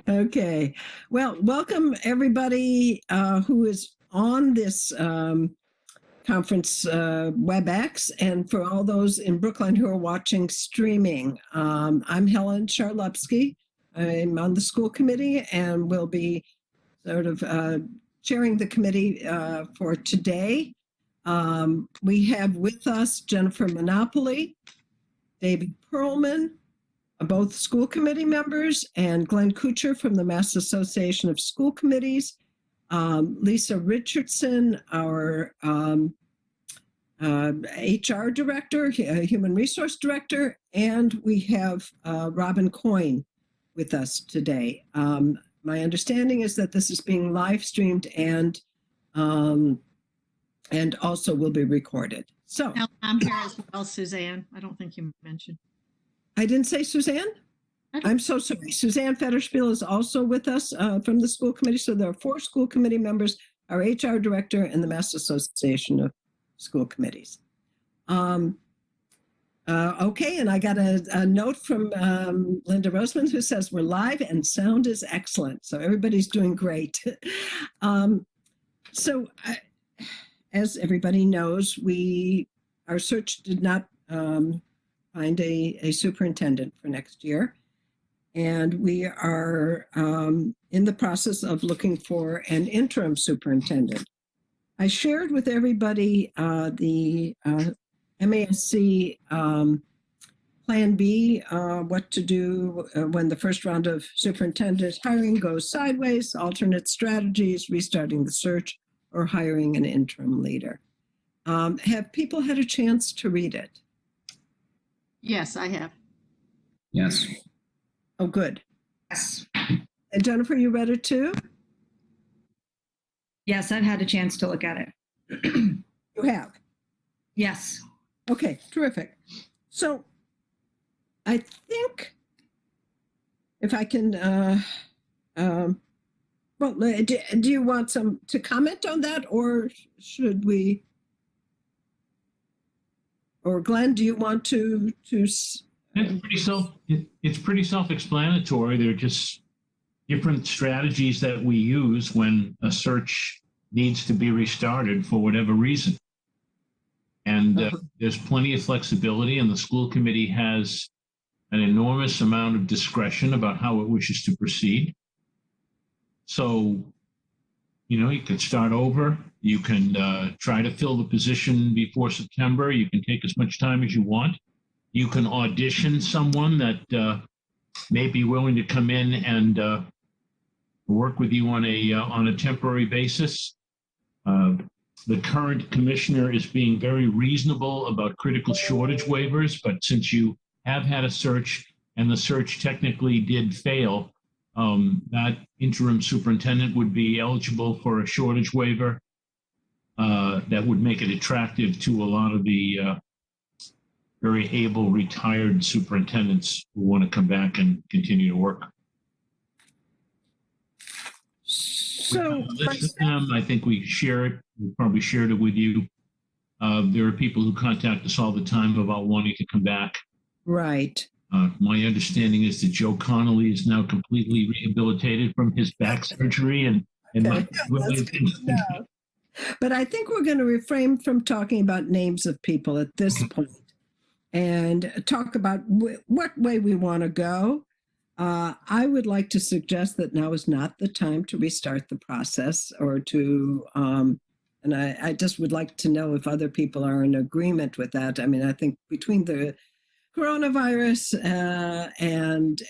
Okay. Well, welcome everybody who is on this conference WebEx, and for all those in Brooklyn who are watching streaming. I'm Helen Charlupsky. I'm on the school committee and will be sort of chairing the committee for today. We have with us Jennifer Monopoly, David Perlman, both school committee members, and Glenn Kuchar from the Mass Association of School Committees, Lisa Richardson, our HR director, human resource director, and we have Robin Coyne with us today. My understanding is that this is being live streamed and also will be recorded. So I'm here as well, Suzanne. I don't think you mentioned. I didn't say Suzanne? I'm so sorry. Suzanne Federspiel is also with us from the school committee. So there are 4 school committee members, our HR director, and the Mass Association of School Committees. Okay, and I got a note from Linda Roseman who says we're live and sound is excellent. So everybody's doing great. As everybody knows, our search did not find a superintendent for next year. And we are in the process of looking for an interim superintendent. I shared with everybody the MASC Plan B, what to do when the first round of superintendent hiring goes sideways, alternate strategies, restarting the search, or hiring an interim leader. Have people had a chance to read it? Yes, I have. Yes. Oh, good. Yes. And Jennifer, you read it too? Yes, I've had a chance to look at it. You have? Yes. Okay, terrific. So I think if I can, well, do you want to comment on that, or should we? Or Glenn, do you want to? It's pretty self-explanatory. They're just different strategies that we use when a search needs to be restarted for whatever reason. And there's plenty of flexibility, and the school committee has an enormous amount of discretion about how it wishes to proceed. So, you can start over. You can try to fill the position before September. You can take as much time as you want. You can audition someone that may be willing to come in and work with you on a temporary basis. The current commissioner is being very reasonable about critical shortage waivers, but since you have had a search and the search technically did fail, that interim superintendent would be eligible for a shortage waiver that would make it attractive to a lot of the very able retired superintendents who want to come back and continue to work. So I think we share it. We probably shared it with you. There are people who contact us all the time about wanting to come back. Right. My understanding is that Joe Connolly is now completely rehabilitated from his back surgery, and Okay. But I think we're going to refrain from talking about names of people at this point and talk about what way we want to go. I would like to suggest that now is not the time to restart the process or to, and I just would like to know if other people are in agreement with that. I mean, I think between the coronavirus and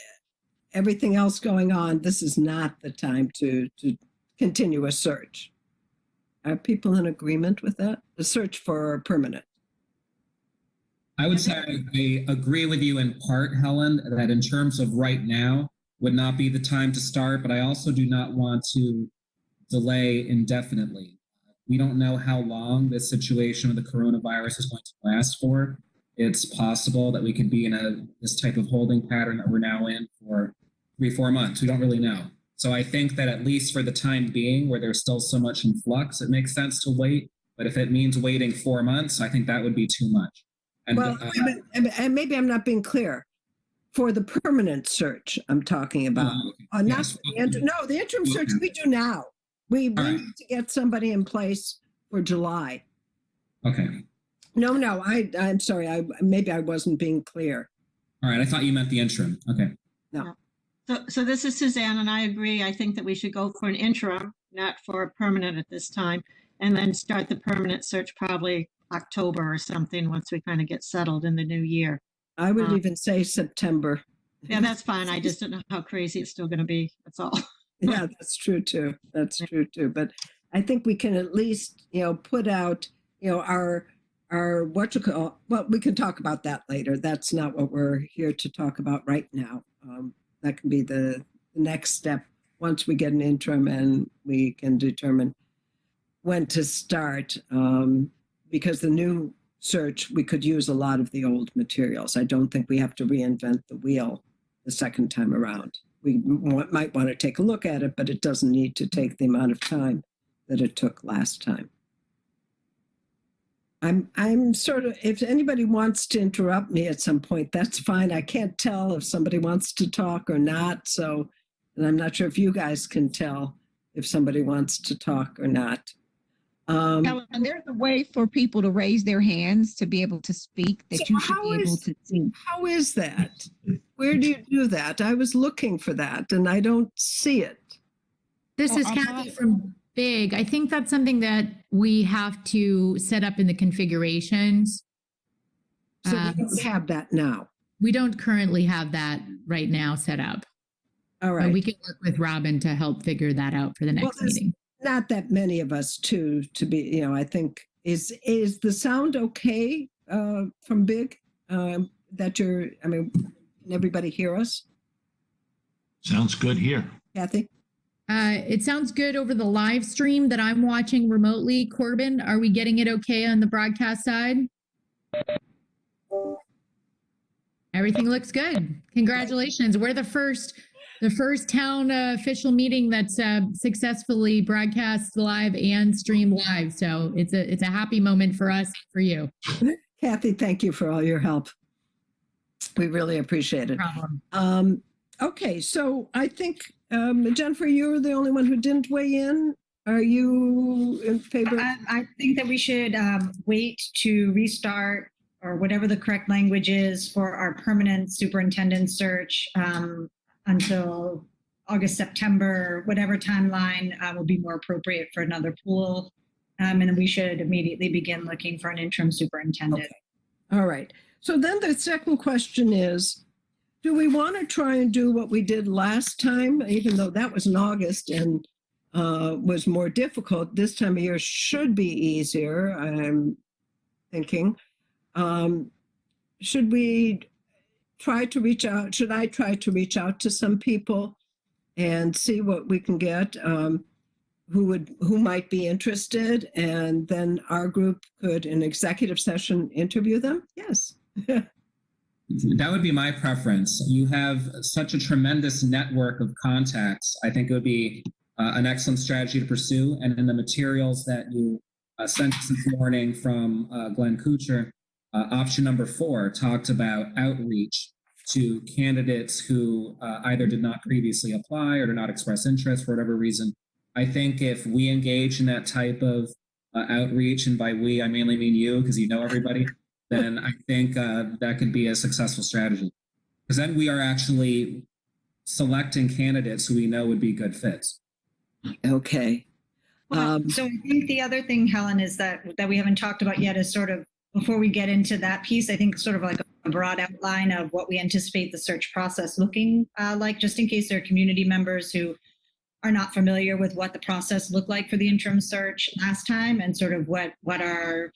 everything else going on, this is not the time to continue a search. Are people in agreement with that? The search for permanent? I would say I agree with you in part, Helen, that in terms of right now would not be the time to start, but I also do not want to delay indefinitely. We don't know how long this situation with the coronavirus is going to last for. It's possible that we could be in this type of holding pattern that we're now in for 3-4 months. We don't really know. So I think that at least for the time being, where there's still so much in flux, it makes sense to wait. But if it means waiting 4 months, I think that would be too much. And, well, and maybe I'm not being clear. For the permanent search, I'm talking about. Not Yes. for no, the interim search Okay. we do now. We right. need to get somebody in place for July. Okay. No, I'm sorry. Maybe I wasn't being clear. All right. I thought you meant the interim. Okay. So this is Suzanne, and I agree. I think that we should go for an interim, not for a permanent at this time, and then start the permanent search probably October or something once we kind of get settled in the new year. I would even say September. Yeah, that's fine. I just don't know how crazy it's still going to be. That's all. Yeah, that's true too. That's true too. But I think we can at least, put out, our what you call. Well, we can talk about that later. That's not what we're here to talk about right now. That can be the next step once we get an interim and we can determine when to start. Because the new search, we could use a lot of the old materials. I don't think we have to reinvent the wheel the second time around. We might want to take a look at it, but it doesn't need to take the amount of time that it took last time. I'm sort of, if anybody wants to interrupt me at some point, that's fine. I can't tell if somebody wants to talk or not. So, and I'm not sure if you guys can tell if somebody wants to talk or not. Helen, there's a way for people to raise their hands to be able to speak that So you should how be able is- to see. How is that? Where do you do that? I was looking for that and I don't see it. This Oh, is I Kathy thought- from Big. I think that's something that we have to set up in the configurations. So Um, we don't have that now. We don't currently have that right now set up, All but right. we can work with Robin to help figure that out for the next there's- meeting. Not that many of us to be, I think is the sound okay from Big? That can everybody hear us? Sounds good here. Kathy? It sounds good over the live stream that I'm watching remotely. Corbin, are we getting it okay on the broadcast side? Everything looks good. Congratulations. We're the first town official meeting that's successfully broadcast live and streamed live. So it's a happy moment for us, for you. Kathy, thank you for all your help. We really appreciate it. Problem. Okay, so I think, Jennifer, you're the only one who didn't weigh in. Are you in favor? I think that we should wait to restart or whatever the correct language is for our permanent superintendent search until August, September, whatever timeline will be more appropriate for another pool. And then we should immediately begin looking for an interim superintendent. Okay. All right. So then the second question is, do we want to try and do what we did last time, even though that was in August and was more difficult? This time of year should be easier, I'm thinking. Should we try to reach out? Should I try to reach out to some people and see what we can get, who might be interested, and then our group could, in executive session, interview them? Yes. That would be my preference. You have such a tremendous network of contacts. I think it would be an excellent strategy to pursue. And in the materials that you sent us this morning from Glenn Kuchar, option number 4 talked about outreach to candidates who either did not previously apply or did not express interest for whatever reason. I think if we engage in that type of outreach, and by we, I mainly mean you because you know everybody, then I think that could be a successful strategy. Because then we are actually selecting candidates who we know would be good fits. Okay. So I think the other thing, Helen, is that we haven't talked about yet is sort of, before we get into that piece, I think sort of like a broad outline of what we anticipate the search process looking like, just in case there are community members who are not familiar with what the process looked like for the interim search last time, and sort of what our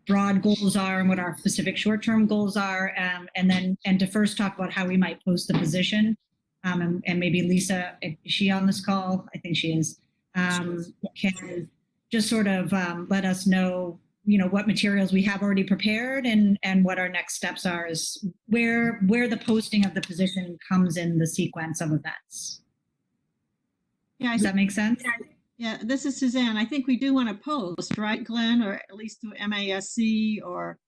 broad goals are and what our specific short-term goals are, and to first talk about how we might post the position. And maybe Lisa, is she on this call? I think she is. Can just sort of let us know, what materials we have already prepared and what our next steps are, is where the posting of the position comes in the sequence of events. Yeah, Does that make sense? Yeah, this is Suzanne. I think we do want to post, right, Glenn, or at least through MASC, or,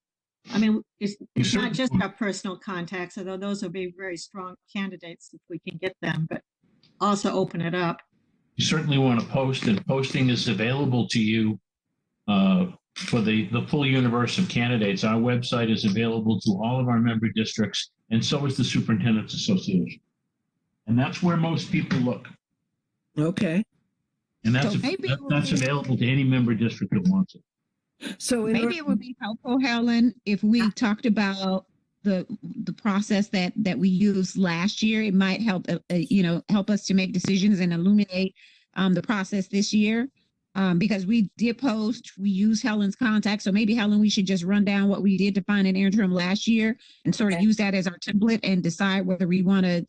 it's not just our personal contacts, although those will be very strong candidates if we can get them. But also open it up. You certainly want to post, and posting is available to you for the full universe of candidates. Our website is available to all of our member districts, and so is the Superintendent's Association. And that's where most people look. Okay. And So maybe it will that's be- available to any member district that wants it. So in Maybe it would be helpful, Helen, if we talked about the process that we used last year. It might help, help us to make decisions and illuminate the process this year. Because we did post, we used Helen's contact. So maybe, Helen, we should just run down what we did to find an interim last year and sort of use that as our template and decide whether we want to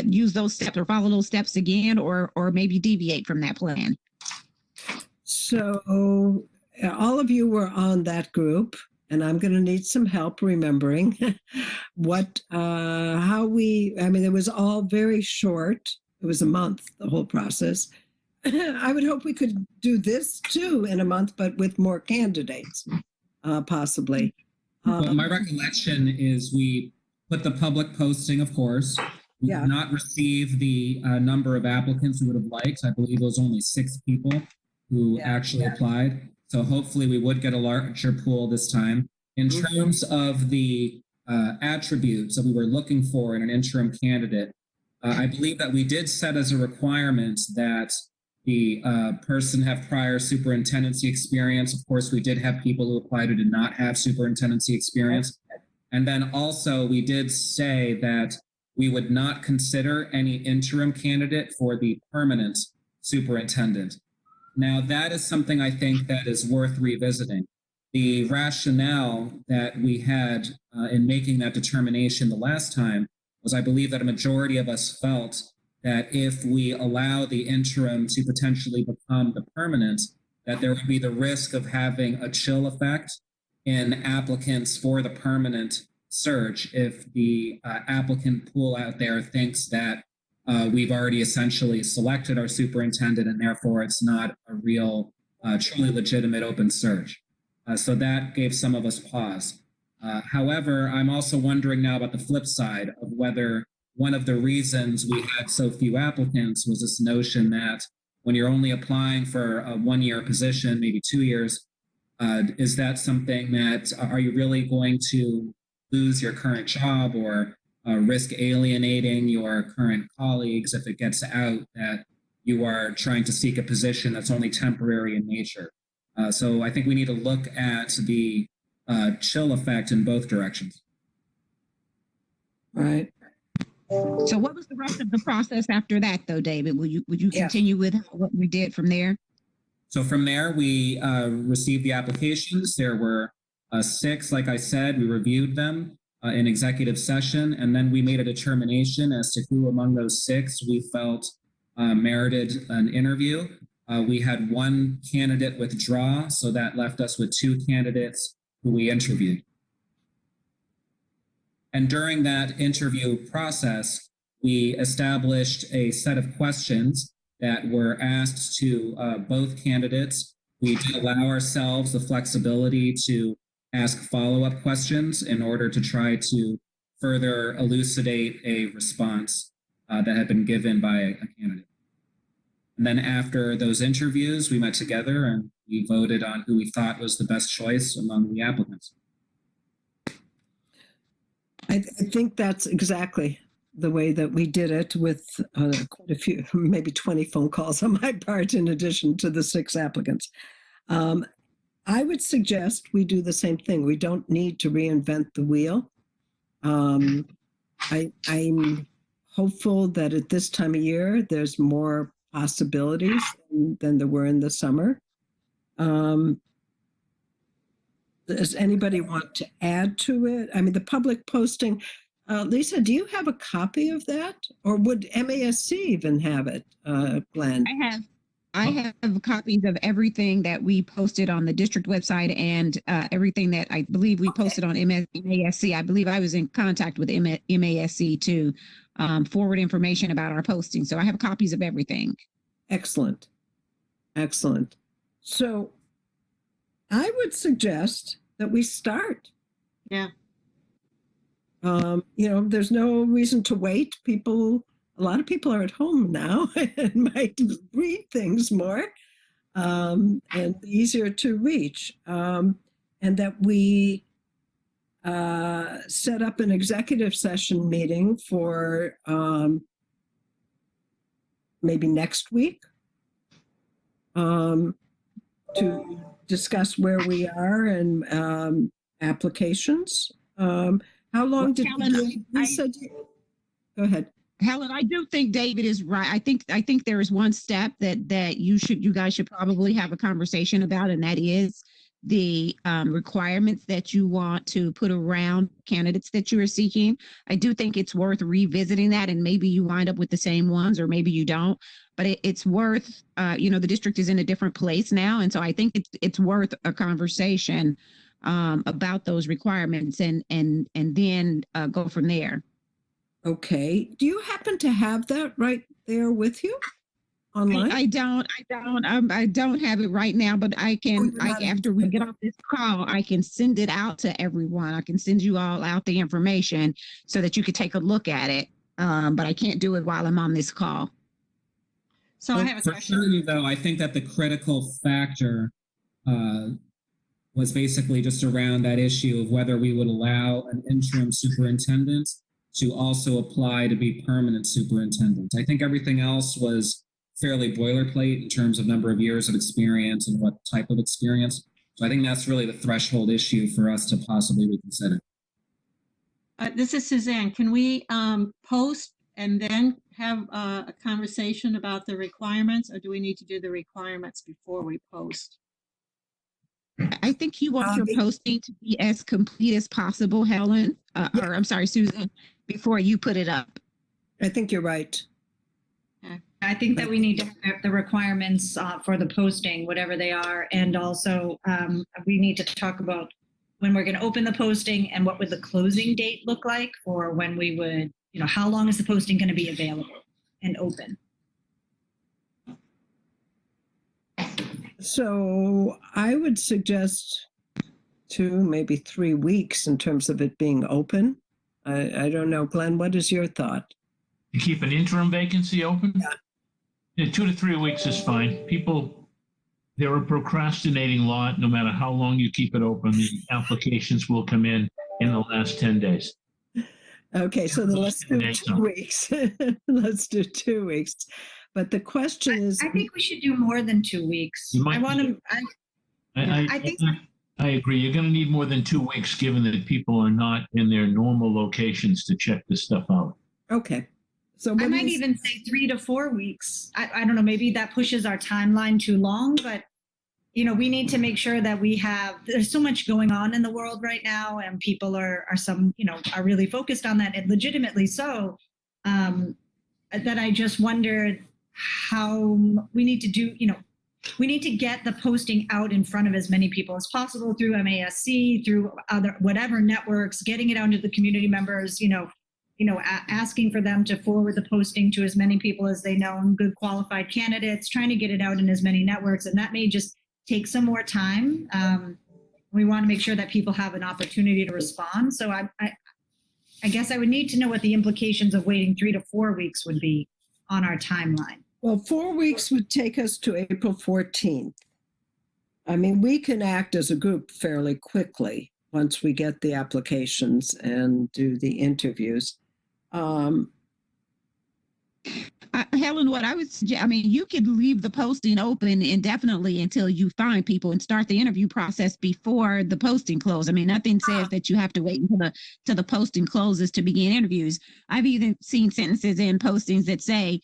use those steps or follow those steps again, or maybe deviate from that plan. So all of you were on that group, and I'm going to need some help remembering it was all very short. It was a month, the whole process. I would hope we could do this too in a month, but with more candidates, possibly. Well, my recollection is we put the public posting, of course. We Yeah. did not receive the number of applicants we would have liked. I believe it was only 6 people who actually applied. So hopefully we would get a larger pool this time. In terms of the attributes that we were looking for in an interim candidate, I believe that we did set as a requirement that the person have prior superintendency experience. Of course, we did have people who applied who did not have superintendency experience. And then also we did say that we would not consider any interim candidate for the permanent superintendent. Now, that is something I think that is worth revisiting. The rationale that we had in making that determination the last time was, I believe that a majority of us felt that if we allow the interim to potentially become the permanent, that there would be the risk of having a chill effect in applicants for the permanent search if the applicant pool out there thinks that we've already essentially selected our superintendent and therefore it's not a real, truly legitimate open search. So that gave some of us pause. However, I'm also wondering now about the flip side of whether one of the reasons we had so few applicants was this notion that when you're only applying for a 1-year position, maybe 2 years, is that something that, are you really going to lose your current job or risk alienating your current colleagues if it gets out that you are trying to seek a position that's only temporary in nature? So I think we need to look at the chill effect in both directions. Right. So what was the rest of the process after that, though, David? Would you continue with what we did from there? So from there, we received the applications. There were 6, like I said, we reviewed them in executive session, and then we made a determination as to who among those 6 we felt merited an interview. We had 1 candidate withdraw, so that left us with 2 candidates who we interviewed. And during that interview process, we established a set of questions that were asked to both candidates. We did allow ourselves the flexibility to ask follow-up questions in order to try to further elucidate a response that had been given by a candidate. And then after those interviews, we met together and we voted on who we thought was the best choice among the applicants. I think that's exactly the way that we did it, with quite a few, maybe 20 phone calls on my part in addition to the 6 applicants. I would suggest we do the same thing. We don't need to reinvent the wheel. I'm hopeful that at this time of year, there's more possibilities than there were in the summer. Does anybody want to add to it? I mean, the public posting, Lisa, do you have a copy of that? Or would MASC even have it, Glenn? I have copies of everything that we posted on the district website and everything that I believe we posted on MASC. I believe I was in contact with MASC to forward information about our posting. So I have copies of everything. Excellent. Excellent. So I would suggest that we start. Yeah. There's no reason to wait. People a lot of people are at home now and might read things more and easier to reach. And that we set up an executive session meeting for maybe next week to discuss where we are and applications. How long Well, did Helen, we said? Go ahead. Helen, I do think David is right. I think there is one step that you guys should probably have a conversation about, and that is the requirements that you want to put around candidates that you are seeking. I do think it's worth revisiting that, and maybe you wind up with the same ones, or maybe you don't. But it's worth, the district is in a different place now, and so I think it's worth a conversation about those requirements, and then go from there. Okay. Do you happen to have that right there with you online? I don't have it right now, but I can, after we get off this call, I can send it out to everyone. I can send you all out the information so that you could take a look at it. But I can't do it while I'm on this call. So I have a For question. sure, though, I think that the critical factor was basically just around that issue of whether we would allow an interim superintendent to also apply to be permanent superintendent. I think everything else was fairly boilerplate in terms of number of years of experience and what type of experience. So I think that's really the threshold issue for us to possibly reconsider. This is Suzanne. Can we post and then have a conversation about the requirements, or do we need to do the requirements before we post? I think you want your posting to be as complete as possible, Helen, or I'm sorry, Susan, before you put it up. I think you're right. I think that we need to have the requirements for the posting, whatever they are. And also we need to talk about when we're going to open the posting and what would the closing date look like, or when we would, how long is the posting going to be available and open? So I would suggest 2, maybe 3 weeks in terms of it being open. I don't know, Glenn, what is your thought? To keep an interim vacancy open? Yeah, 2 to 3 weeks is fine. People, they're a procrastinating lot. No matter how long you keep it open, the applications will come in the last 10 days. Okay, so then let's do 2 weeks. Let's do 2 weeks. But the question is, I think we should do more than 2 weeks. I want to. I think. I agree. You're going to need more than 2 weeks, given that people are not in their normal locations to check this stuff out. Okay. So I might even say 3 to 4 weeks. I don't know. Maybe that pushes our timeline too long, but we need to make sure that there's so much going on in the world right now, and people are really focused on that, and legitimately so, that I just wondered how we need to do, we need to get the posting out in front of as many people as possible through MASC, through other whatever networks, getting it out to the community members, asking for them to forward the posting to as many people as they know, and good qualified candidates, trying to get it out in as many networks. And that may just take some more time. We want to make sure that people have an opportunity to respond. So I guess I would need to know what the implications of waiting 3 to 4 weeks would be on our timeline. Well, 4 weeks would take us to April 14th. I mean, we can act as a group fairly quickly once we get the applications and do the interviews. Helen, what I would suggest, you could leave the posting open indefinitely until you find people and start the interview process before the posting close. Nothing says that you have to wait until the posting closes to begin interviews. I've even seen sentences in postings that say,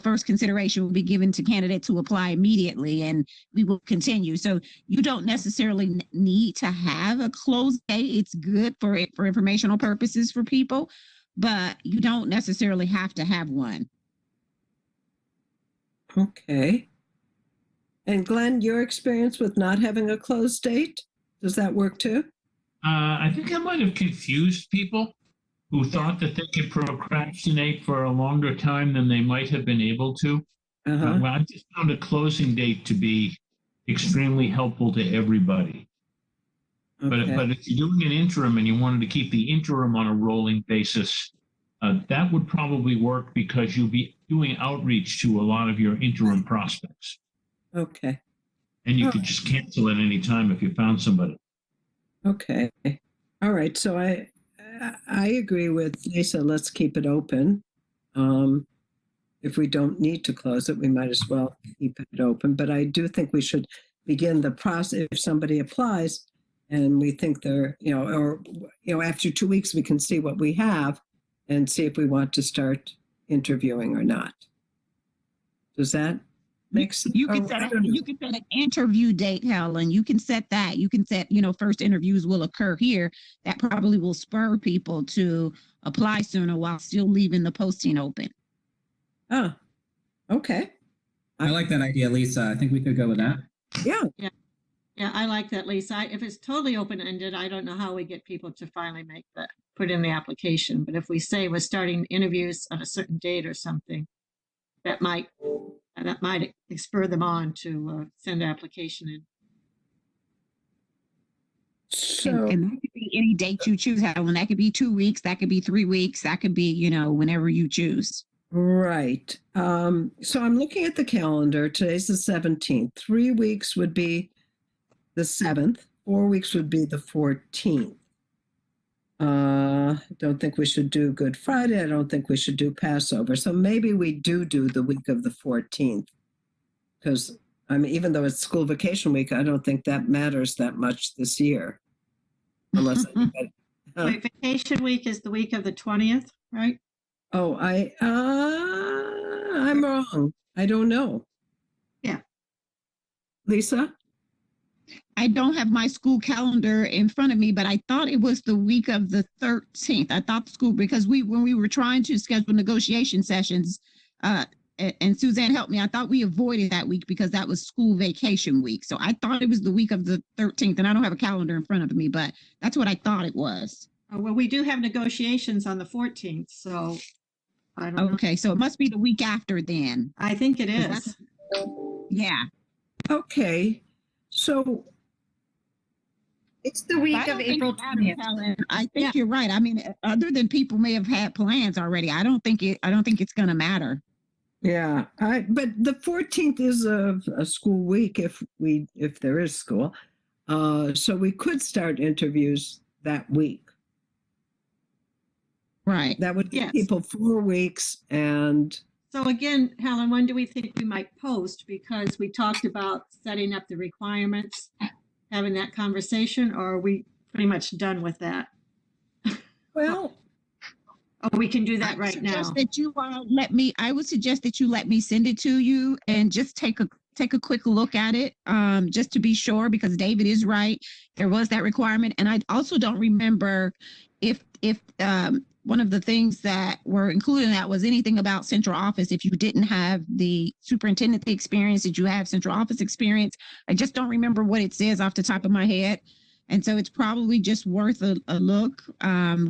first consideration will be given to candidates who apply immediately, and we will continue. So you don't necessarily need to have a close date. It's good for informational purposes for people, but you don't necessarily have to have one. Okay. And Glenn, your experience with not having a close date, does that work too? I think I might have confused people who thought that they could procrastinate for a longer time than they might have been able to. Well, I just found a closing date to be extremely helpful to everybody. Okay. But if you're doing an interim and you wanted to keep the interim on a rolling basis, That would probably work because you'll be doing outreach to a lot of your interim prospects. Okay. And you Oh. could just cancel at any time if you found somebody. Okay. All right. So I agree with Lisa. Let's keep it open. If we don't need to close it, we might as well keep it open. But I do think we should begin the process. If somebody applies and we think they're, or after 2 weeks, we can see what we have and see if we want to start interviewing or not. Does that make sense? You can set an interview date, Helen. You can set that. You can set, first interviews will occur here. That probably will spur people to apply sooner while still leaving the posting open. Oh, okay. I like that idea, Lisa. I think we could go with that. Yeah. Yeah, I like that, Lisa. If it's totally open-ended, I don't know how we get people to finally put in the application. But if we say we're starting interviews on a certain date or something, that might spur them on to send an application in. So, And that could be any date you choose, Helen. That could be 2 weeks. That could be 3 weeks. That could be, whenever you choose. right. So I'm looking at the calendar. Today's the 17th. 3 weeks would be the 7th. 4 weeks would be the 14th. I don't think we should do Good Friday. I don't think we should do Passover. So maybe we do the week of the 14th. Because, even though it's school vacation week, I don't think that matters that much this year. Unless anybody, Wait, vacation week is the week of the 20th, right? Oh, I'm wrong. I don't know. Yeah. Lisa? I don't have my school calendar in front of me, but I thought it was the week of the 13th. I thought the school, because when we were trying to schedule negotiation sessions, and Suzanne helped me, I thought we avoided that week because that was school vacation week. So I thought it was the week of the 13th, and I don't have a calendar in front of me, but that's what I thought it was. Well, we do have negotiations on the 14th, so I don't know. Okay, so it must be the week after then. I think it Is is. Yeah. Okay. So It's the week I of don't think April it matters, 20th. Helen. I think Yeah. you're right. Other than people may have had plans already, I don't think it's going to matter. yeah, but the 14th is a school week if there is school. So we could start interviews that week. Right. That would give Yes. people 4 weeks and So again, Helen, when do we think we might post? Because we talked about setting up the requirements, having that conversation, or are we pretty much done with that? well, Oh, we can do that right now. I would suggest that you let me send it to you and just take a quick look at it, just to be sure, because David is right. There was that requirement. And I also don't remember if one of the things that were included in that was anything about central office. If you didn't have the superintendent experience, did you have central office experience? I just don't remember what it says off the top of my head. And so it's probably just worth a look.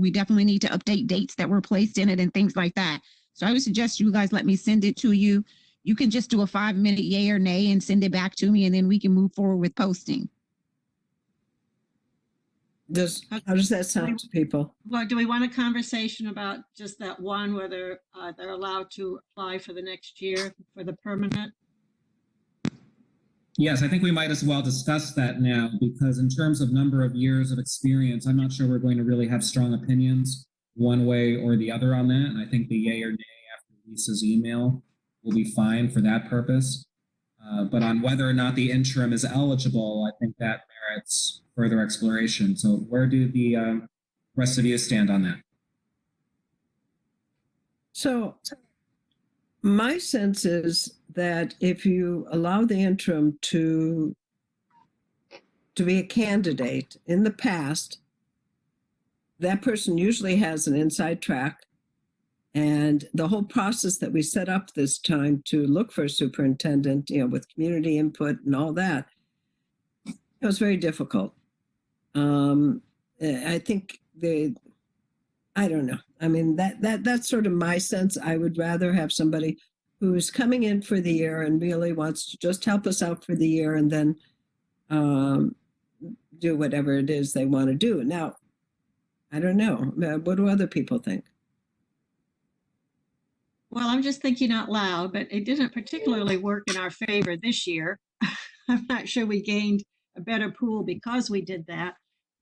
We definitely need to update dates that were placed in it and things like that. So I would suggest you guys let me send it to you. You can just do a 5-minute yay or nay and send it back to me, and then we can move forward with posting. how does that sound to people? Well, do we want a conversation about just that one, whether they're allowed to apply for the next year for the permanent? Yes, I think we might as well discuss that now, because in terms of number of years of experience, I'm not sure we're going to really have strong opinions one way or the other on that. And I think the yay or nay after Lisa's email will be fine for that purpose. But on whether or not the interim is eligible, I think that merits further exploration. So where do the rest of you stand on that? So my sense is that if you allow the interim to be a candidate in the past, that person usually has an inside track. And the whole process that we set up this time to look for a superintendent, with community input and all that, it was very difficult. I think I don't know. I mean, that's sort of my sense. I would rather have somebody who's coming in for the year and really wants to just help us out for the year and then do whatever it is they want to do. Now, I don't know. What do other people think? Well, I'm just thinking out loud, but it didn't particularly work in our favor this year. I'm not sure we gained a better pool because we did that.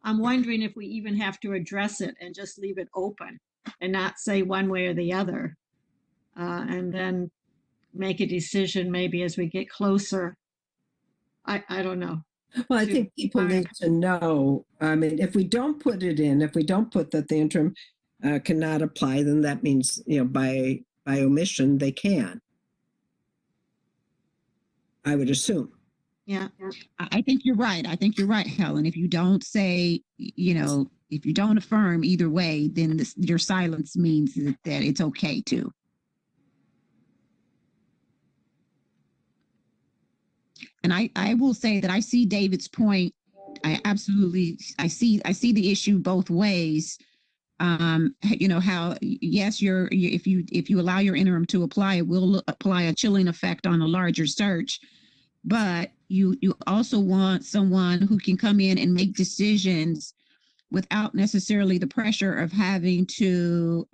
I'm wondering if we even have to address it and just leave it open and not say one way or the other. And then make a decision maybe as we get closer. I don't know. Well, I to think people find- need to know. I mean, if we don't put it in, if we don't put that the interim cannot apply, then that means, by omission, they can. I would assume. Yeah. I think you're right. I think you're right, Helen. If you don't say, if you don't affirm either way, then your silence means that it's okay too. And I will say that I see David's point. I see the issue both ways. How yes, if you allow your interim to apply, it will apply a chilling effect on a larger search. But you also want someone who can come in and make decisions without necessarily the pressure of having to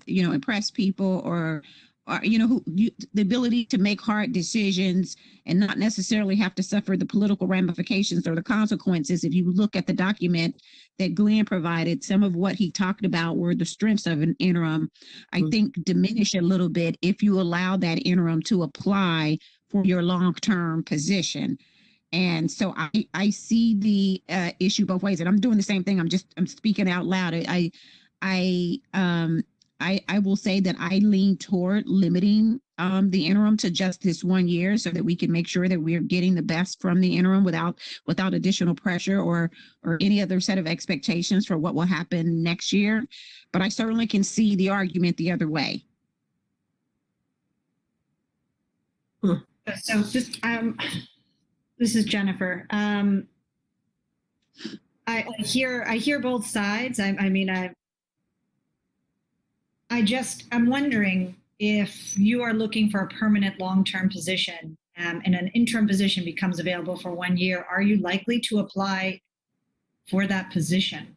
impress people or the ability to make hard decisions and not necessarily have to suffer the political ramifications or the consequences. If you look at the document that Glenn provided, some of what he talked about were the strengths of an interim, I think diminish a little bit if you allow that interim to apply for your long-term position. And so I see the issue both ways, and I'm doing the same thing. I'm speaking out loud. I will say that I lean toward limiting the interim to just this 1 year so that we can make sure that we're getting the best from the interim without additional pressure or any other set of expectations for what will happen next year. But I certainly can see the argument the other way. So just, this is Jennifer. I hear both sides. I'm wondering if you are looking for a permanent long-term position and an interim position becomes available for 1 year, are you likely to apply for that position?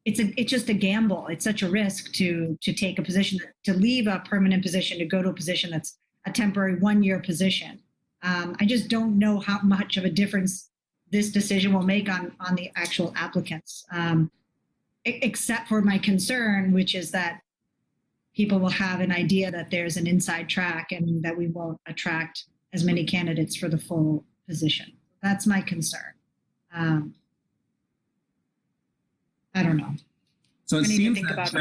It's just a gamble. It's such a risk to take a position, to leave a permanent position to go to a position that's a temporary 1 year position. I just don't know how much of a difference this decision will make on the actual applicants, except for my concern, which is that people will have an idea that there's an inside track and that we won't attract as many candidates for the full position. That's my concern. I don't know. So I it need to seems think that about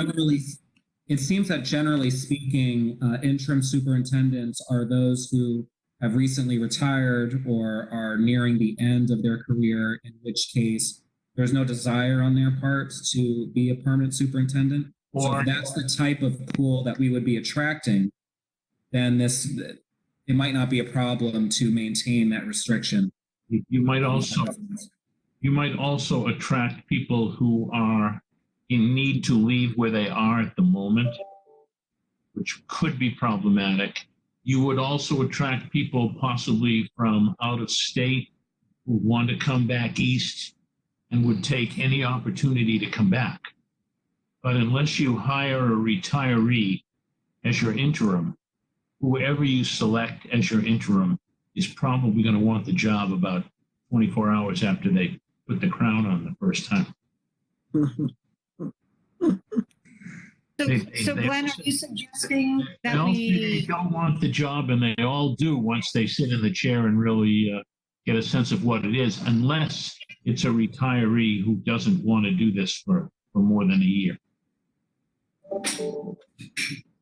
generally speaking, interim superintendents are those who have recently retired or are nearing the end of their career, in which case there's no desire on their part to be a permanent superintendent. So if that's the type of pool that we would be attracting, then it might not be a problem to maintain that restriction. You might also attract people who are in need to leave where they are at the moment, which could be problematic. You would also attract people possibly from out of state who want to come back east and would take any opportunity to come back. But unless you hire a retiree as your interim, whoever you select as your interim is probably going to want the job about 24 hours after they put the crown on the first time. So Glenn, are you suggesting They that all say they we? don't want the job, and they all do once they sit in the chair and really get a sense of what it is, unless it's a retiree who doesn't want to do this for more than a year.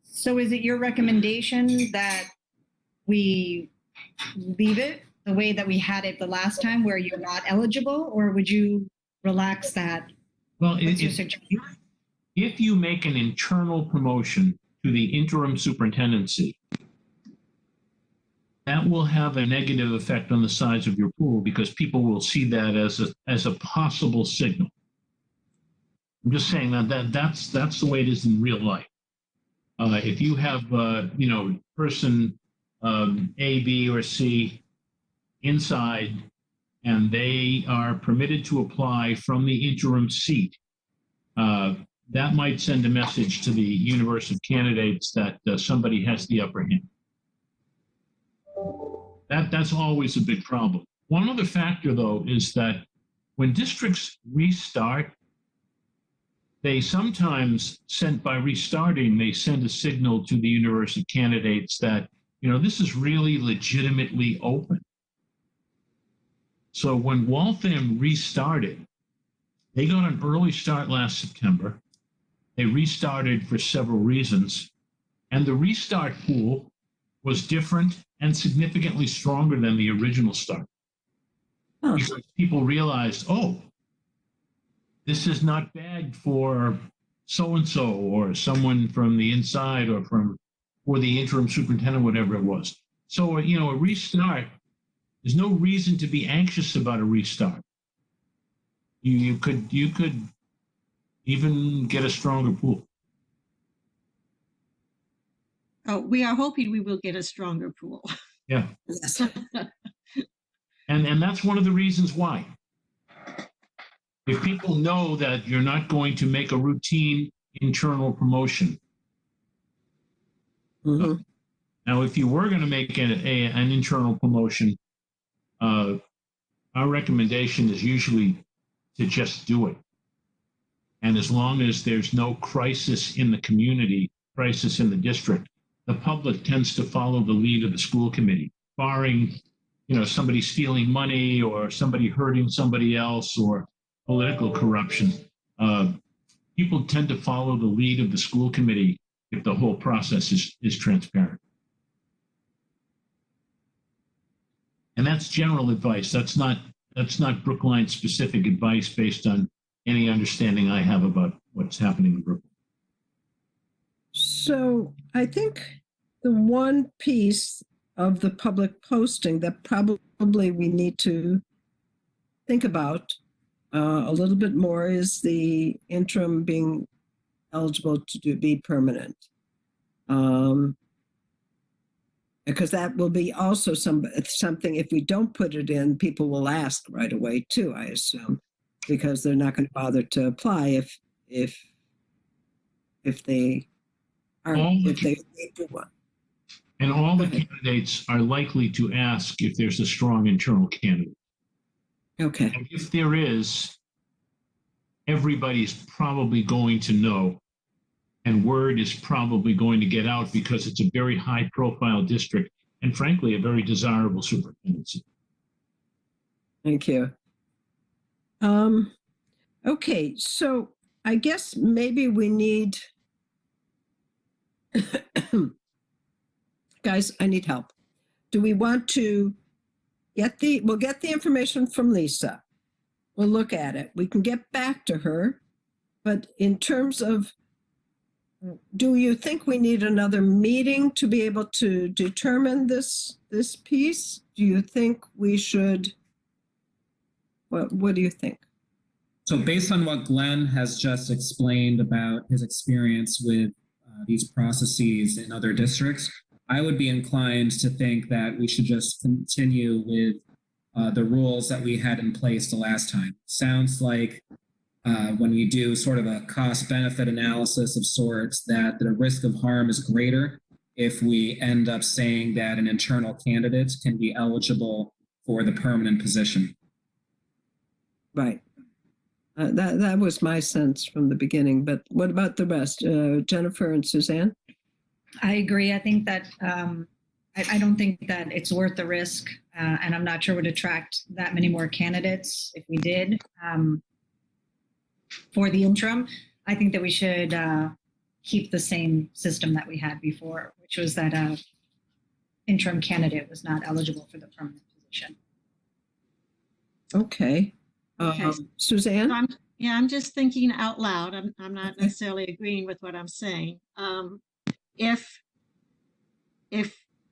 So is it your recommendation that we leave it the way that we had it the last time where you're not eligible, or would you relax that? Well, What's your suggestion? if you make an internal promotion to the interim superintendency, that will have a negative effect on the size of your pool because people will see that as a possible signal. I'm just saying that's the way it is in real life. If you have person A, B, or C inside, and they are permitted to apply from the interim seat, that might send a message to the universe of candidates that somebody has the upper hand. That's always a big problem. One other factor, though, is that when districts restart, they sometimes by restarting, they send a signal to the universe of candidates that, this is really legitimately open. So when Waltham restarted, they got an early start last September. They restarted for several reasons. And the restart pool was different and significantly stronger than the original start. Huh. Because people realized, oh, this is not bad for so-and-so or someone from the inside or the interim superintendent, whatever it was. So, a restart, there's no reason to be anxious about a restart. You could even get a stronger pool. Oh, we are hoping we will get a stronger pool. Yeah. Yes. And that's one of the reasons why. If people know that you're not going to make a routine internal promotion. Mhm. Now, if you were going to make an internal promotion, our recommendation is usually to just do it. And as long as there's no crisis in the community, crisis in the district, the public tends to follow the lead of the school committee, barring, somebody stealing money or somebody hurting somebody else or political corruption. People tend to follow the lead of the school committee if the whole process is transparent. And that's general advice. That's not Brookline specific advice based on any understanding I have about what's happening in Brookline. So I think the one piece of the public posting that probably we need to think about a little bit more is the interim being eligible to be permanent. Because that will be also something, if we don't put it in, people will ask right away too, I assume, because they're not going to bother to apply if they aren't, if they do one. And all the candidates are likely to ask if there's a strong internal candidate. Okay. And if there is, everybody's probably going to know, and word is probably going to get out because it's a very high profile district and frankly, a very desirable superintendency. Thank you. Okay, so I guess maybe we need, guys, I need help. Do we want to we'll get the information from Lisa. We'll look at it. We can get back to her. But in terms of, do you think we need another meeting to be able to determine this piece? Do you think we should, what do you think? So based on what Glenn has just explained about his experience with these processes in other districts, I would be inclined to think that we should just continue with the rules that we had in place the last time. Sounds like when we do sort of a cost-benefit analysis of sorts, that the risk of harm is greater if we end up saying that an internal candidate can be eligible for the permanent position. Right. That was my sense from the beginning, but what about the rest? Jennifer and Suzanne? I agree. I think that I don't think that it's worth the risk, and I'm not sure would attract that many more candidates if we did for the interim. I think that we should keep the same system that we had before, which was that interim candidate was not eligible for the permanent position. Okay. Okay. Suzanne? I'm just thinking out loud. I'm not necessarily agreeing with what I'm saying. If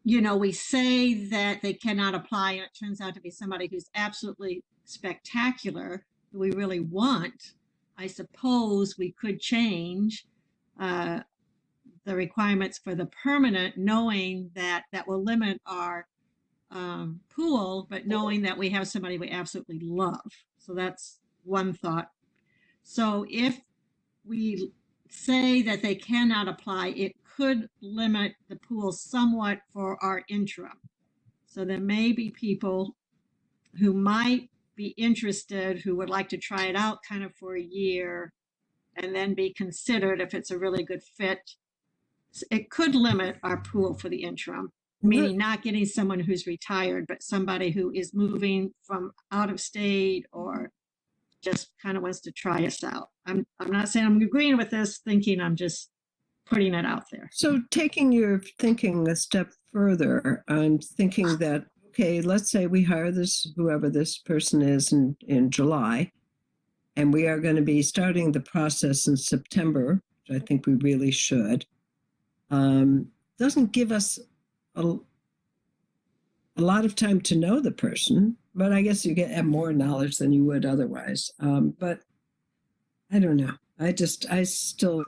we say that they cannot apply and it turns out to be somebody who's absolutely spectacular, who we really want, I suppose we could change the requirements for the permanent, knowing that that will limit our pool, but knowing that we have somebody we absolutely love. So that's one thought. So if we say that they cannot apply, it could limit the pool somewhat for our interim. So there may be people who might be interested, who would like to try it out kind of for a year and then be considered if it's a really good fit. It could limit our pool for the interim, meaning not getting someone who's retired, but somebody who is moving from out of state or just kind of wants to try us out. I'm not saying I'm agreeing with this, thinking I'm just putting it out there. So taking your thinking a step further and thinking that, okay, let's say we hire this, whoever this person is in July, and we are going to be starting the process in September, which I think we really should. Doesn't give us a lot of time to know the person, but I guess you have more knowledge than you would otherwise. But I don't know. I still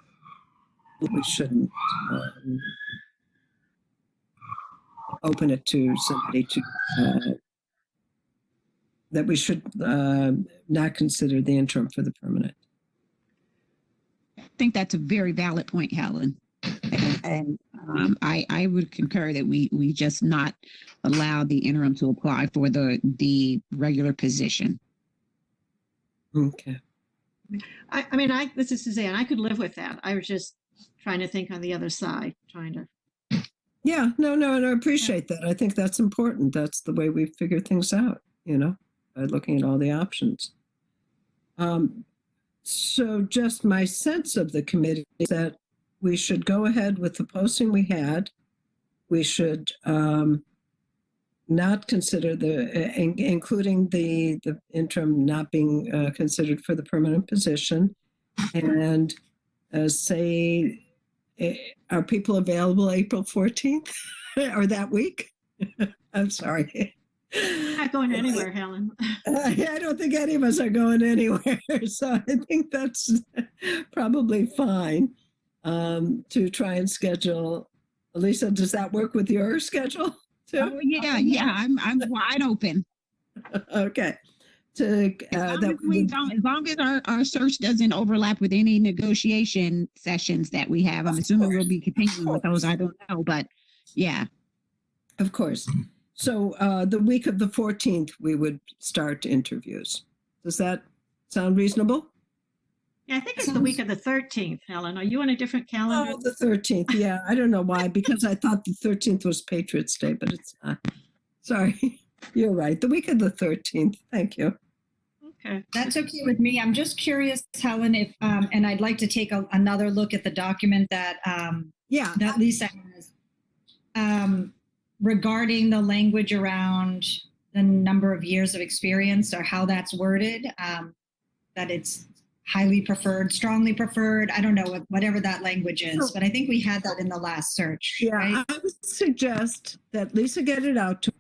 we shouldn't open it to somebody to that we should not consider the interim for the permanent. I think that's a very valid point, Helen. And I would concur that we just not allow the interim to apply for the regular position. Okay. I mean, this is Suzanne. I could live with that. I was just trying to think on the other side, trying to. Yeah, no, and I appreciate that. I think that's important. That's the way we figure things out, by looking at all the options. So just my sense of the committee is that we should go ahead with the posting we had. We should not consider including the interim not being considered for the permanent position, and say, are people available April 14th or that week? I'm sorry. Not going anywhere, Helen. I don't think any of us are going anywhere, so I think that's probably fine to try and schedule. Lisa, does that work with your schedule too? Oh yeah, I'm wide open. Okay. As long as our search doesn't overlap with any negotiation sessions that we have, I'm assuming we'll be continuing with those. I don't know, but yeah. Of course. So the week of the 14th, we would start interviews. Does that sound reasonable? Yeah, I think it's the week of the 13th, Helen. Are you on a different calendar? Oh, the 13th. Yeah, I don't know why, because I thought the 13th was Patriots Day, but it's not. Sorry, you're right. The week of the 13th. Thank you. Okay. That's okay with me. I'm just curious, Helen, if and I'd like to take another look at the document that that Lisa has regarding the language around the number of years of experience or how that's worded. That it's highly preferred, strongly preferred. I don't know whatever that language is, but I think we had that in the last search. Yeah, right? I would suggest that Lisa get it out to,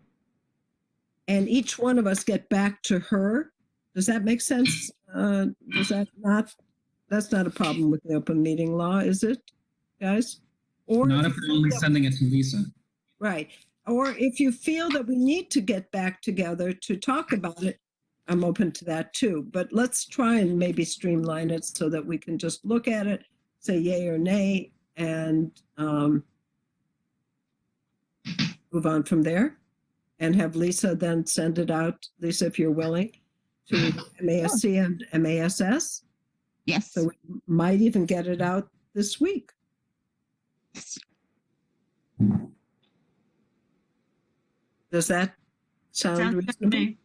and each one of us get back to her. Does that make sense? Does that not? That's not a problem with the open meeting law, is it, guys? Or Not if we're only sending it to Lisa. right. Or if you feel that we need to get back together to talk about it, I'm open to that too. But let's try and maybe streamline it so that we can just look at it, say yay or nay, and move on from there. And have Lisa then send it out, Lisa, if you're willing, to MASC and MASS. Yes. So we might even get it out this week. Does that sound Sounds good to reasonable? me.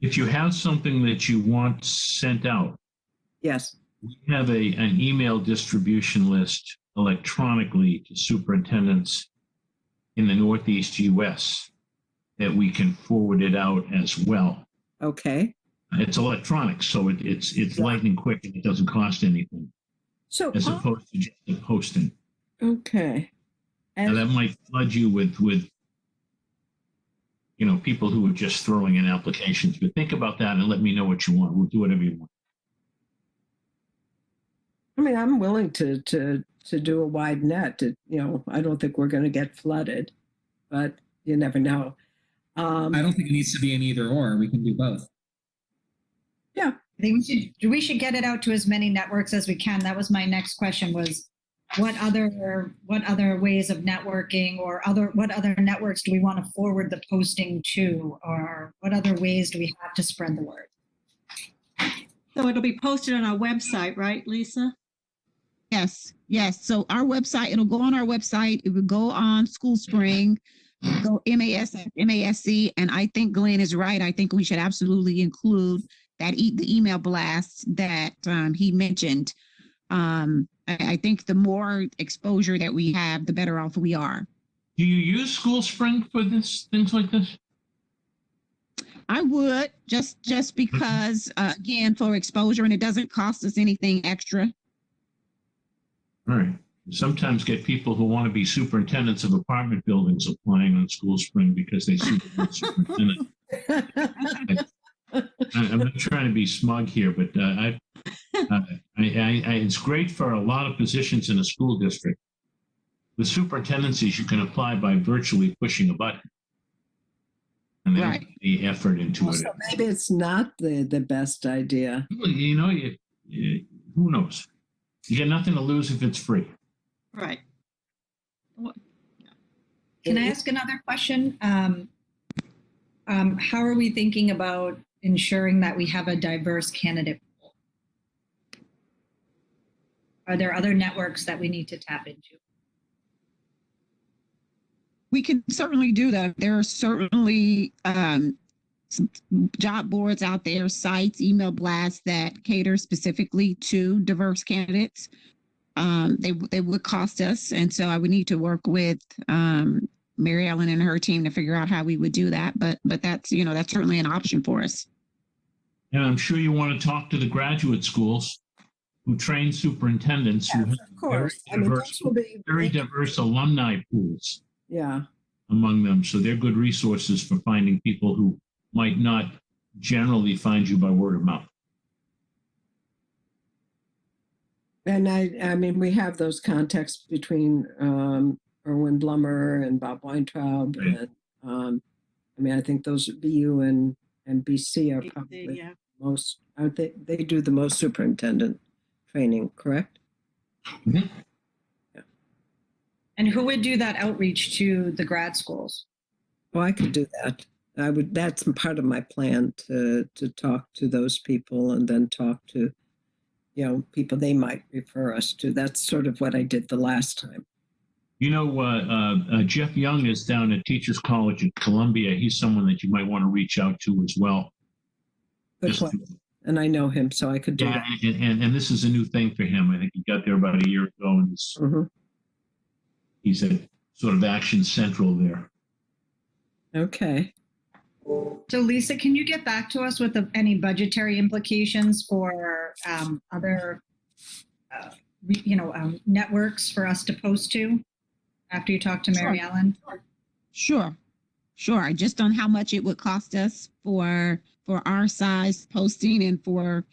If you have something that you want sent out, Yes. we have an email distribution list electronically to superintendents in the Northeast US that we can forward it out as well. Okay. It's electronic, so it's lightning quick and it doesn't cost anything, So, as opposed to just a posting. okay. Now And that might flood you with people who are just throwing in applications, but think about that and let me know what you want. We'll do whatever you want. I mean, I'm willing to do a wide net. I don't think we're going to get flooded, but you never know. I don't think it needs to be an either or. We can do both. I think we should get it out to as many networks as we can. That was my next question, was what other ways of networking, or what other networks do we want to forward the posting to, or what other ways do we have to spread the word? So it'll be posted on our website, right, Lisa? Yes, yes. So our website, it'll go on our website. It will go on School Spring, go MASC. And I think Glenn is right. I think we should absolutely include that the email blast that he mentioned. I think the more exposure that we have, the better off we are. Do you use School Spring for things like this? I would just because again, for exposure, and it doesn't cost us anything extra. All right. Sometimes get people who want to be superintendents of apartment buildings applying on School Spring because they see the word superintendent. I'm not trying to be smug here, but it's great for a lot of positions in a school district. With superintendencies, you can apply by virtually pushing a button. And then Right. the effort into it. So maybe it's not the best idea. You know, who knows? You get nothing to lose if it's free. Right. Can I ask another question? How are we thinking about ensuring that we have a diverse candidate pool? Are there other networks that we need to tap into? We can certainly do that. There are certainly some job boards out there, sites, email blasts that cater specifically to diverse candidates. They would cost us, and so I would need to work with Mary Ellen and her team to figure out how we would do that. But that's that's certainly an option for us. And I'm sure you want to talk to the graduate schools who train superintendents who have Of course. I mean, those will be very diverse alumni pools yeah. among them. So they're good resources for finding people who might not generally find you by word of mouth. And I mean, we have those contacts between Erwin Blummer and Bob Weintraub. Right. And I mean, I think those BU and BC are probably Yeah. most, aren't they? They do the most superintendent training, correct? Mm-hmm. And who would do that outreach to the grad schools? Well, I could do that. That's part of my plan to talk to those people and then talk to, people they might refer us to. That's sort of what I did the last time. You know, Jeff Young is down at Teachers College at Columbia. He's someone that you might want to reach out to as well. Good point. And I know him, so I could do that. And this is a new thing for him. I think he got there about a year ago, and he's at sort of Action Central there. Okay. So Lisa, can you get back to us with any budgetary implications for other, networks for us to post to after you talk to Mary Ellen? Sure. Just on how much it would cost us for our size posting and for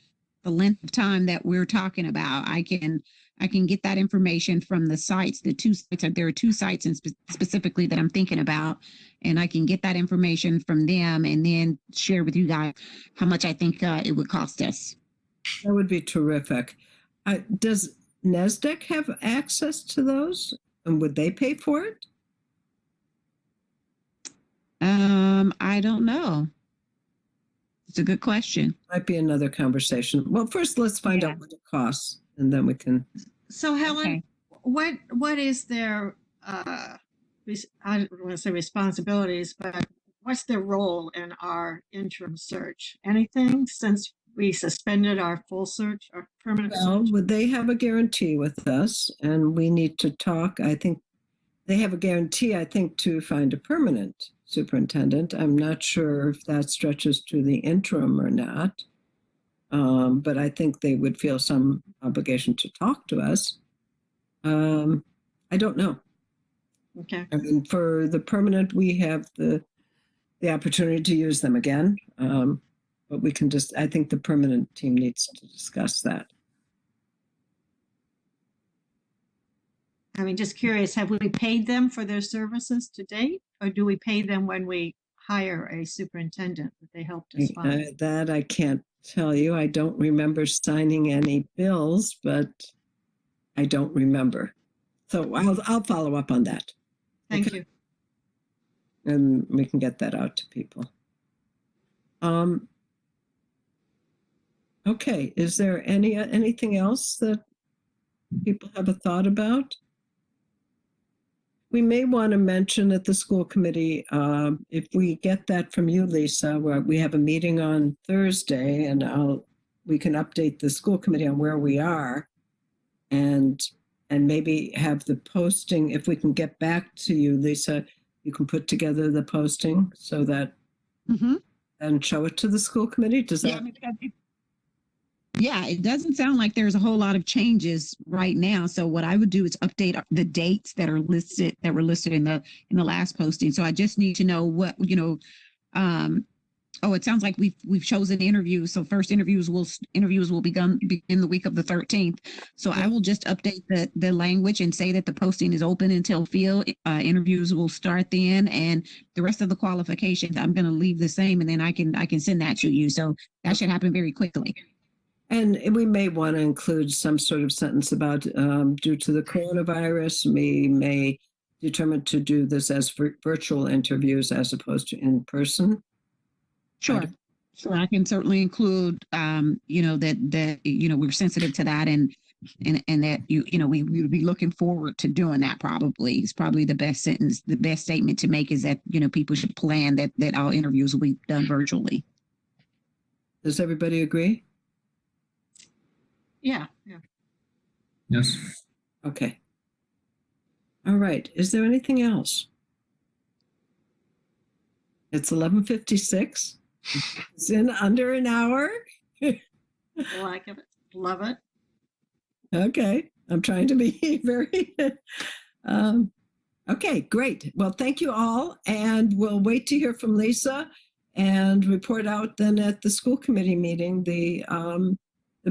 the length of time that we're talking about. I can get that information from the sites, the two sites. There are two sites specifically that I'm thinking about, and I can get that information from them and then share with you guys how much I think it would cost us. That would be terrific. Does NASDAQ have access to those, and would they pay for it? I don't know. It's a good question. Might be another conversation. Well, first let's find out what it costs, and then we can. So Helen, Okay. what is their I don't want to say responsibilities, but what's their role in our interim search? Anything, since we suspended our full search, our permanent Well, search? would they have a guarantee with us, and we need to talk? I think they have a guarantee, I think, to find a permanent superintendent. I'm not sure if that stretches to the interim or not. But I think they would feel some obligation to talk to us. I don't know. Okay. I mean, for the permanent, we have the opportunity to use them again. But we can I think the permanent team needs to discuss that. I mean, just curious, have we paid them for their services to date? Or do we pay them when we hire a superintendent that they helped us find? That I can't tell you, I don't remember signing any bills, but I don't remember. So I'll follow up on that. Thank Okay. you. And we can get that out to people. Okay, is there anything else that people have a thought about? We may want to mention at the school committee, if we get that from you, Lisa, where we have a meeting on Thursday, and we can update the school committee on where we are, and maybe have the posting. If we can get back to you, Lisa, you can put together the posting so that and show it to the school committee. Does that? Yeah, it doesn't sound like there's a whole lot of changes right now. So what I would do is update the dates that were listed in the last posting. So I just need to know what, it sounds like we've chosen interviews. So first interviews will begin the week of the 13th. So I will just update the language and say that the posting is open until field. Interviews will start then, and the rest of the qualifications I'm going to leave the same, and then I can send that to you. So that should happen very quickly. And we may want to include some sort of sentence about due to the coronavirus, we may determine to do this as virtual interviews as opposed to in person. Sure. I can certainly include, that we're sensitive to that, and that we would be looking forward to doing that. Probably it's probably the best statement to make is that people should plan that all interviews will be done virtually. Does everybody agree? Yeah. Yes. Okay. All right. Is there anything else? It's 11:56. It's in under an hour. Like it. Love it. Okay. I'm trying to be very. Okay, great. Well, thank you all. And we'll wait to hear from Lisa and report out then at the school committee meeting the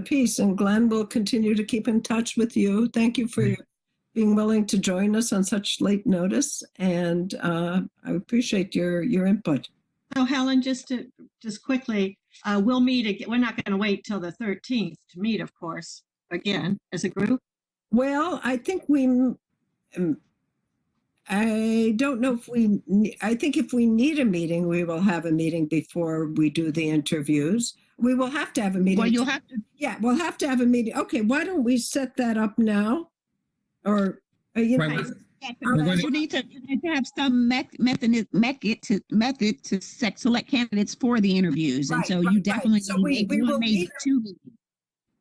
piece. And Glenn will continue to keep in touch with you. Thank you for being willing to join us on such late notice. And I appreciate your input. So Helen, just quickly, we'll meet again. We're not going to wait till the 13th to meet, of course, again as a group. Well, I think I don't know if I think if we need a meeting, we will have a meeting before we do the interviews. We will have to have a meeting. Well, you'll have to. Yeah, we'll have to have a meeting. Okay, why don't we set that up now? Or, Right. You need to have some method to select candidates for the interviews, and so you definitely So we will maybe two meetings.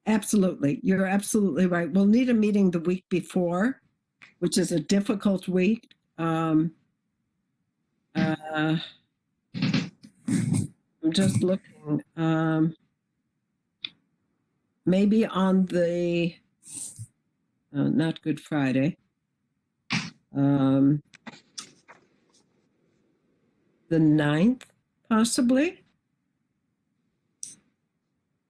Absolutely, you're absolutely right. We'll need a meeting the week before, which is a difficult week. I'm just looking. Maybe on the not Good Friday. The 9th, possibly.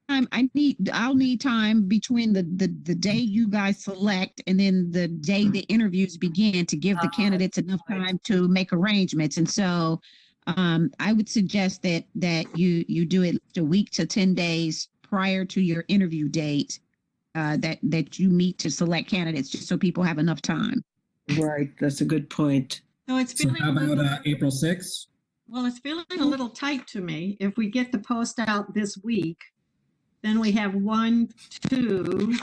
I'll need time between the day you guys select and then the day the interviews begin to give the candidates enough time to make arrangements. And so I would suggest that you do it a week to 10 days prior to your interview date, that you meet to select candidates, just so people have enough time. Right, that's a good point. So it's So feeling how a little, about April 6th? well, it's feeling a little tight to me. If we get the post out this week, then we have 1, 2.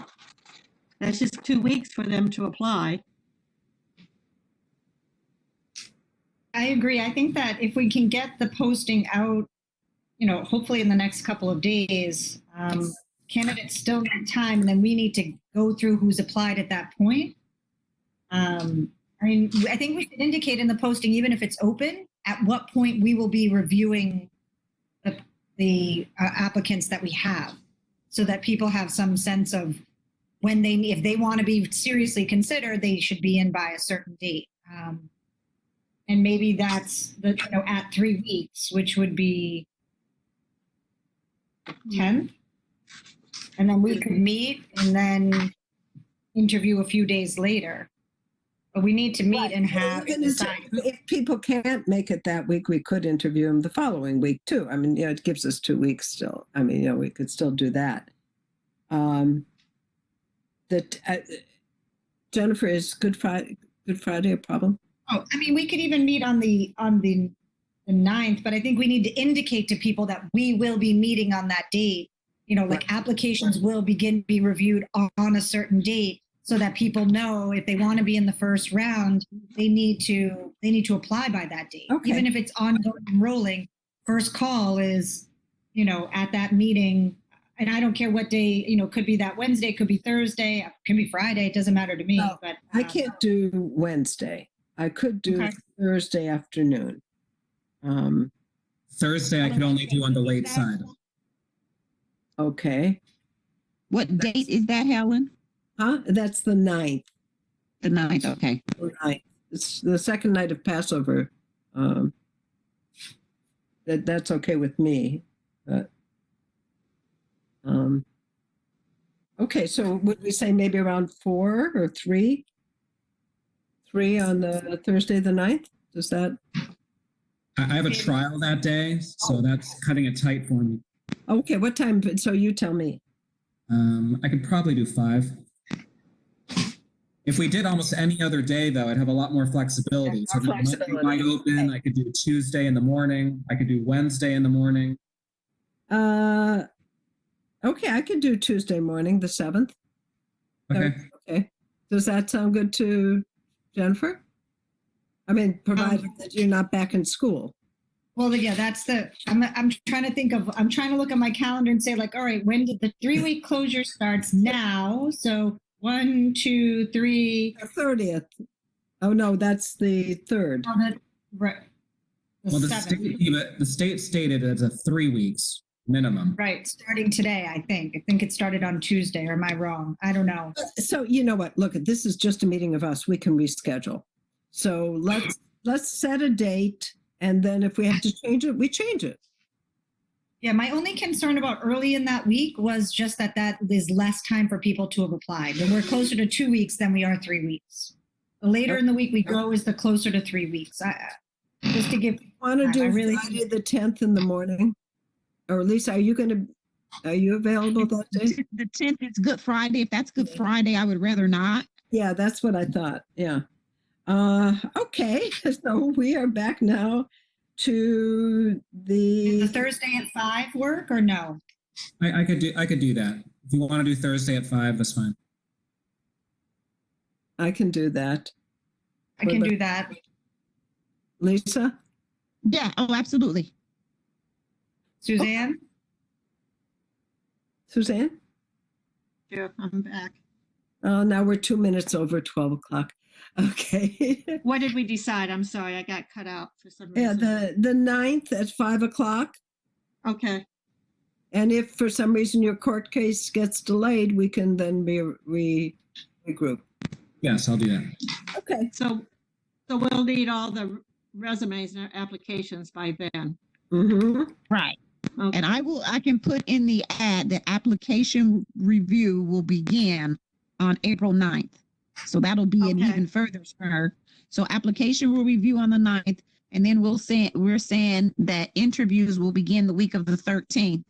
That's just 2 weeks for them to apply. I agree. I think that if we can get the posting out, hopefully in the next couple of days, candidates still need time, and then we need to go through who's applied at that point. I think we should indicate in the posting, even if it's open, at what point we will be reviewing the applicants that we have, so that people have some sense of when if they want to be seriously considered, they should be in by a certain date. And maybe that's at 3 weeks, which would be 10th. And then we could meet and then interview a few days later. But we need to meet and Right. have Even decide. if people can't make it that week, we could interview them the following week too. I mean, it gives us 2 weeks still. I mean, we could still do that. Jennifer, is Good Friday a problem? Oh, I mean, we could even meet on the 9th, but I think we need to indicate to people that we will be meeting on that date. Like applications will begin to be reviewed on a certain date, so that people know if they want to be in the first round, they need to apply by that date. Okay. Even if it's ongoing and rolling, first call is, at that meeting. And I don't care what day, could be that Wednesday, could be Thursday, could be Friday. It doesn't matter to me. No, But I can't do Wednesday. I could do Okay. Thursday afternoon. Thursday, I could only do on the late side. Okay. What date is that, Helen? Huh? That's the 9th. The 9th, okay. It's the second night of Passover. That's okay with me. But okay, so would we say maybe around 4 or 3? 3 on the Thursday the 9th? Does that? I have a trial that day, so that's cutting it tight for me. Okay, what time? So you tell me. I could probably do 5. If we did almost any other day, though, I'd have a lot more flexibility. So More if it flexibility. might open, Okay. I could do Tuesday in the morning. I could do Wednesday in the morning. Okay, I could do Tuesday morning, the 7th. Okay. Okay. Does that sound good to Jennifer? I mean, provided that you're not back in school. Well, yeah, I'm trying to think of, I'm trying to look at my calendar and say like, all right, when did the 3-week closure starts now? So 1, 2, 3. The 30th. Oh, no, that's the 3rd. Right. Well, the 7th. state stated it's a 3 weeks minimum. Right, starting today, I think. I think it started on Tuesday, or am I wrong? I don't know. So you know what? Look, this is just a meeting of us. We can reschedule. So let's set a date, and then if we have to change it, we change it. Yeah, my only concern about early in that week was just that is less time for people to have applied. And we're closer to 2 weeks than we are 3 weeks. The later in the week we go is the closer to 3 weeks. Just to give. Want to do I really Friday the 10th in the morning? Or Lisa, are you available that day? The 10th is Good Friday. If that's Good Friday, I would rather not. Yeah, that's what I thought. Yeah. Okay, so we are back now to Does the the. Thursday at 5 work or no? I could do that. If you want to do Thursday at 5, that's fine. I can do that. I can do that. Lisa? Yeah, oh, absolutely. Suzanne? Suzanne? Sure, I'm back. Now we're 2 minutes over 12 o'clock. Okay. What did we decide? I'm sorry, I got cut out for some Yeah, reason. the 9th at 5 o'clock. Okay, And if for some reason your court case gets delayed, we can then regroup. Yes, I'll do that. Okay. so we'll need all the resumes and applications by then. Mm-hmm. Right. Okay. And I can put in the ad that application review will begin on April 9th. So that'll be an Okay. even further spur. So application will review on the 9th, and then we're saying that interviews will begin the week of the 13th,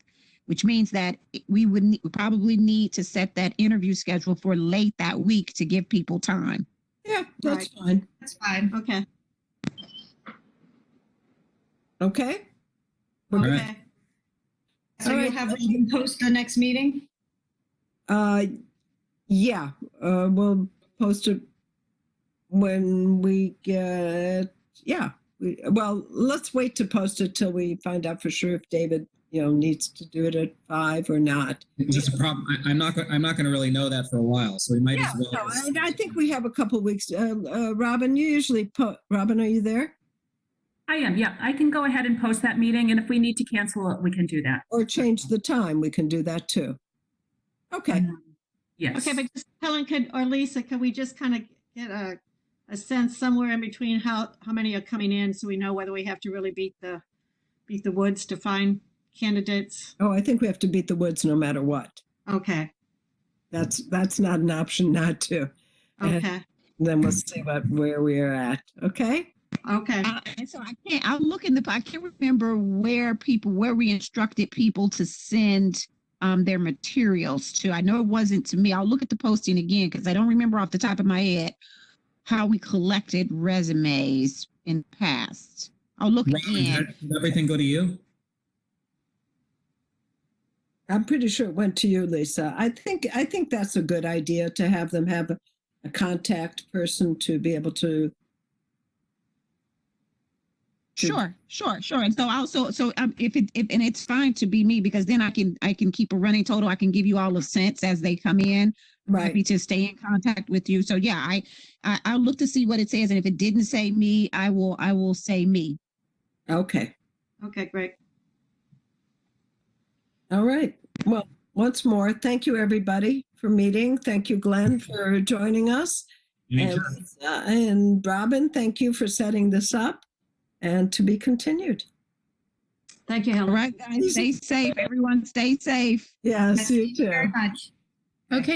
which means that we would probably need to set that interview schedule for late that week to give people time. Yeah, that's Right. fine. That's fine. Okay, Okay. We're All good. right. okay. So All you'll right. have Regan post the next meeting? Yeah, we'll post it when we get, well, let's wait to post it till we find out for sure if David, needs to do it at 5 or not. It's just a problem. I'm not going to really know that for a while, so we might Yeah, as well. no, I think we have a couple of weeks. Robin, you usually Robin, are you there? I am, yeah. I can go ahead and post that meeting, and if we need to cancel it, we can do that. Or change the time, we can do that too. Okay. Yes. Okay, but just Helen or Lisa, could we just kind of get a sense somewhere in between how many are coming in, so we know whether we have to really beat the woods to find candidates? Oh, I think we have to beat the woods no matter what. Okay, That's not an option not to. okay. Then we'll see where we're at. Okay. Okay. And so I can't remember where we instructed people to send their materials to. I know it wasn't to me. I'll look at the posting again because I don't remember off the top of my head how we collected resumes in the past. I'll look Robin, again. did everything go to you? I'm pretty sure it went to you, Lisa. I think that's a good idea to have them have a contact person to be able to. Sure. And so if and it's fine to be me because then I can keep a running total. I can give you all of cents as they come in. Right. Happy to stay in contact with you. So yeah, I'll look to see what it says, and if it didn't say me, I will say me. Okay. Okay, great. All right. Well, once more, thank you everybody for meeting. Thank you, Glenn, for joining us. And Robin, thank you for setting this up, and to be continued. Thank you, Helen. All right, guys, stay safe. Everyone stay safe. Yes, you Thank you very too. much. Okay.